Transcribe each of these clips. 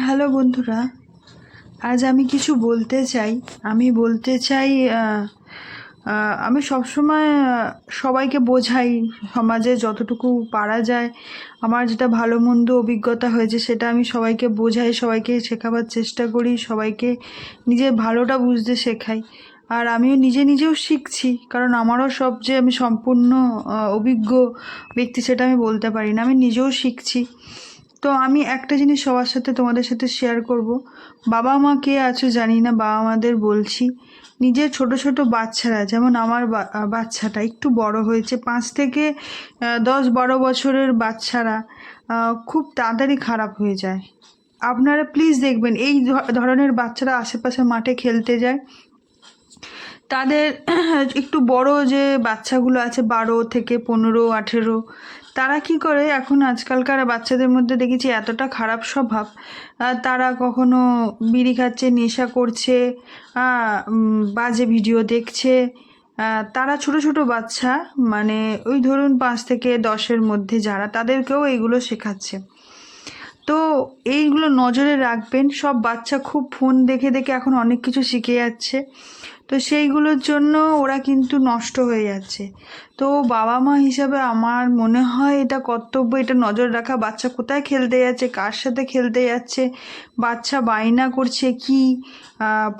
Hello বন্ধুরা, আজ আমি কিছু বলতে চাই। আমি বলতে চাই আমি সবসময় সবাইকে বোঝাই, সমাজে যতটুকু পারা যায় আমার যেটা ভালো মন্দ অভিজ্ঞতা হয়েছে সেটা আমি সবাইকে বোঝাই, সবাইকে শেখাবার চেষ্টা করি, সবাইকে নিজের ভালোটা বুঝতে শেখাই। আর আমিও নিজেও শিখছি, কারণ আমারও সব যে আমি সম্পূর্ণ অভিজ্ঞ ব্যক্তি সেটা আমি বলতে পারি না, আমি নিজেও শিখছি। তো আমি একটা জিনিস সবার সাথে তোমাদের সাথে শেয়ার করব। বাবা মা কে আছো জানি না, বাবা মাদের বলছি, নিজের ছোট ছোট বাচ্চারা, যেমন আমার বাচ্চাটা একটু বড় হয়েছে, 5 থেকে 10-12 বছরের বাচ্চারা খুব তাড়াতাড়ি খারাপ হয়ে যায়। আপনারা প্লিজ দেখবেন, এই ধরনের বাচ্চারা আশেপাশে মাঠে খেলতে যায়, তাদের একটু বড় যে বাচ্চাগুলো আছে 12 থেকে 15-18, তারা কি করে, এখন আজকালকার বাচ্চাদের মধ্যে দেখেছি এতটা খারাপ স্বভাব, তারা কখনো বিড়ি খাচ্ছে, নেশা করছে, বাজে ভিডিও দেখছে। তারা ছোট ছোট বাচ্চা, মানে ওই ধরুন 5 থেকে 10-এর মধ্যে যারা, তাদেরকেও এইগুলো শেখাচ্ছে। তো এইগুলো নজরে রাখবেন। সব বাচ্চা খুব ফোন দেখে দেখে এখন অনেক কিছু শিখে যাচ্ছে, তো সেইগুলোর জন্য ওরা কিন্তু নষ্ট হয়ে যাচ্ছে। তো বাবা মা হিসাবে আমার মনে হয় এটা কর্তব্য, এটা নজর রাখা, বাচ্চা কোথায় খেলতে যাচ্ছে, কার সাথে খেলতে যাচ্ছে, বাচ্চা বায়না করছে কি,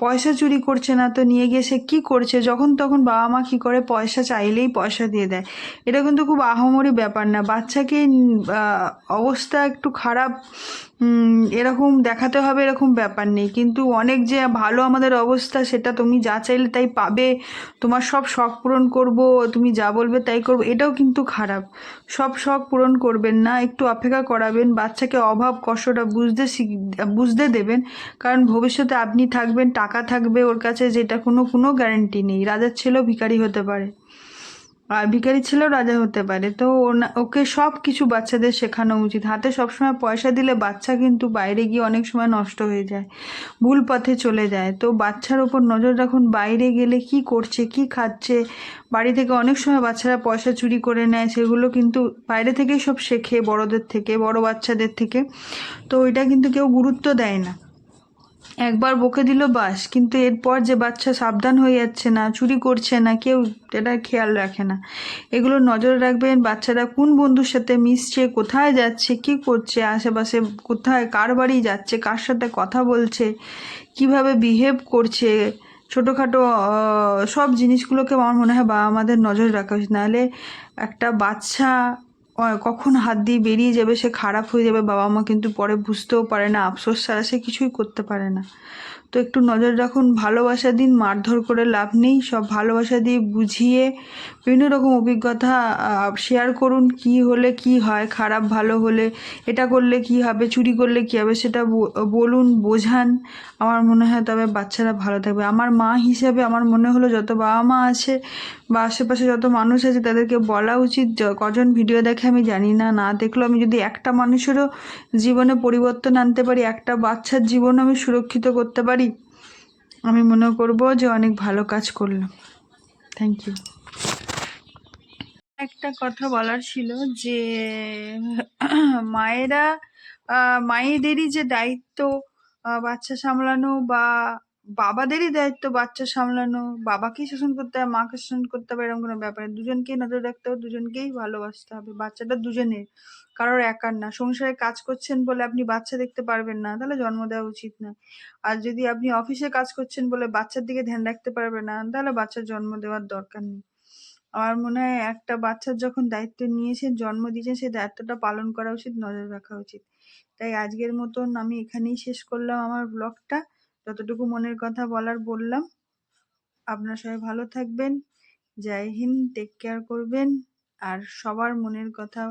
পয়সা চুরি করছে না তো নিয়ে গিয়ে সে কী করছে, যখন তখন বাবা মা কী করে, পয়সা চাইলেই পয়সা দিয়ে দেয়। এটা কিন্তু খুব আহামরি ব্যাপার না। বাচ্চাকে অবস্থা একটু খারাপ এরকম দেখাতে হবে এরকম ব্যাপার নেই, কিন্তু অনেক যে ভালো আমাদের অবস্থা সেটা তুমি যা চাইলে তাই পাবে, তোমার সব শখ পূরণ করব, তুমি যা বলবে তাই করব, এটাও কিন্তু খারাপ। সব শখ পূরণ করবেন না, একটু অপেক্ষা করাবেন, বাচ্চাকে অভাব কষ্টটা বুঝতে দেবেন। কারণ ভবিষ্যতে আপনি থাকবেন, টাকা থাকবে ওর কাছে, যেটা কোনো গ্যারান্টি নেই। রাজার ছেলেও ভিখারি হতে পারে, আর ভিখারি ছেলেও রাজা হতে পারে। তো ওকে সব কিছু বাচ্চাদের শেখানো উচিত। হাতে সবসময় পয়সা দিলে বাচ্চা কিন্তু বাইরে গিয়ে অনেক সময় নষ্ট হয়ে যায়, ভুল পথে চলে যায়। তো বাচ্চার ওপর নজর রাখুন, বাইরে গেলে কি করছে, কি খাচ্ছে। বাড়ি থেকে অনেক সময় বাচ্চারা পয়সা চুরি করে নেয়, সেগুলো কিন্তু বাইরে থেকেই সব শেখে, বড়দের থেকে, বড় বাচ্চাদের থেকে। তো ওইটা কিন্তু কেউ গুরুত্ব দেয় না, একবার বকে দিল বাস, কিন্তু এরপর যে বাচ্চা সাবধান হয়ে যাচ্ছে না, চুরি করছে না, কেউ এটা খেয়াল রাখে না। এগুলো নজর রাখবেন, বাচ্চারা কোন বন্ধুর সাথে মিশছে, কোথায় যাচ্ছে, কি করছে, আশেপাশে কোথায় কার বাড়ি যাচ্ছে, কার সাথে কথা বলছে, কিভাবে বিহেভ করছে, ছোটোখাটো সব জিনিসগুলোকে আমার মনে হয় বাবা আমাদের নজর রাখা উচিত। নাহলে একটা বাচ্চা কখন হাত দিয়ে বেরিয়ে যাবে, সে খারাপ হয়ে যাবে, বাবা মা কিন্তু পরে বুঝতেও পারে না, আফসোস ছাড়া সে কিছুই করতে পারে না। তো একটু নজর রাখুন, ভালোবাসা দিন, মারধর করে লাভ নেই, সব ভালোবাসা দিয়ে বুঝিয়ে বিভিন্ন রকম অভিজ্ঞতা শেয়ার করুন, কি হলে কি হয়, খারাপ ভালো হলে, এটা করলে কি হবে, চুরি করলে কি হবে, সেটা বলুন, বোঝান। আমার মনে হয় তবে বাচ্চারা ভালো থাকবে। আমার মা হিসেবে আমার মনে হলো যত বাবা মা আছে বা আশেপাশে যত মানুষ আছে তাদেরকে বলা উচিত, কজন ভিডিও দেখে আমি জানি না, না দেখলেও আমি যদি একটা মানুষেরও জীবনে পরিবর্তন আনতে পারি, একটা বাচ্চার জীবন আমি সুরক্ষিত করতে পারি, আমি মনে করব যে অনেক ভালো কাজ করলাম। Thank you. একটা কথা বলার ছিল যে মায়েরা মায়েদেরই যে দায়িত্ব বাচ্চা সামলানো, বা বাবাদেরই দায়িত্ব বাচ্চা সামলানো, বাবাকেই শাসন করতে হবে, মাকে শাসন করতে হবে, এরকম কোনো ব্যাপার নেই। দুজনকেই নজর রাখতে হবে, দুজনকেই ভালোবাসতে হবে। বাচ্চাটা দুজনের, কারোর একার না। সংসারে কাজ করছেন বলে আপনি বাচ্চা দেখতে পারবেন না, তাহলে জন্ম দেওয়া উচিত না। আর যদি আপনি অফিসে কাজ করছেন বলে বাচ্চার দিকে ধ্যান রাখতে পারবেন না, তাহলে বাচ্চার জন্ম দেওয়ার দরকার নেই। আমার মনে হয় একটা বাচ্চার যখন দায়িত্ব নিয়েছেন, জন্ম দিয়েছেন, সেই দায়িত্বটা পালন করা উচিত, নজর রাখা উচিত। তাই আজকের মতন আমি এখানেই শেষ করলাম আমার ব্লগটা। যতটুকু মনের কথা বলার বললাম। আপনারা সবাই ভালো থাকবেন। জয় হিন্দ, টেক কেয়ার করবেন। আর সবার মনের কথা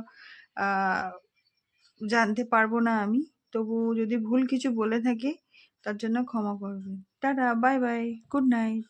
আহ জানতে পারবো না আমি, তবু যদি ভুল কিছু বলে থাকি তার জন্য ক্ষমা করবেন। Tata, bye bye, good night.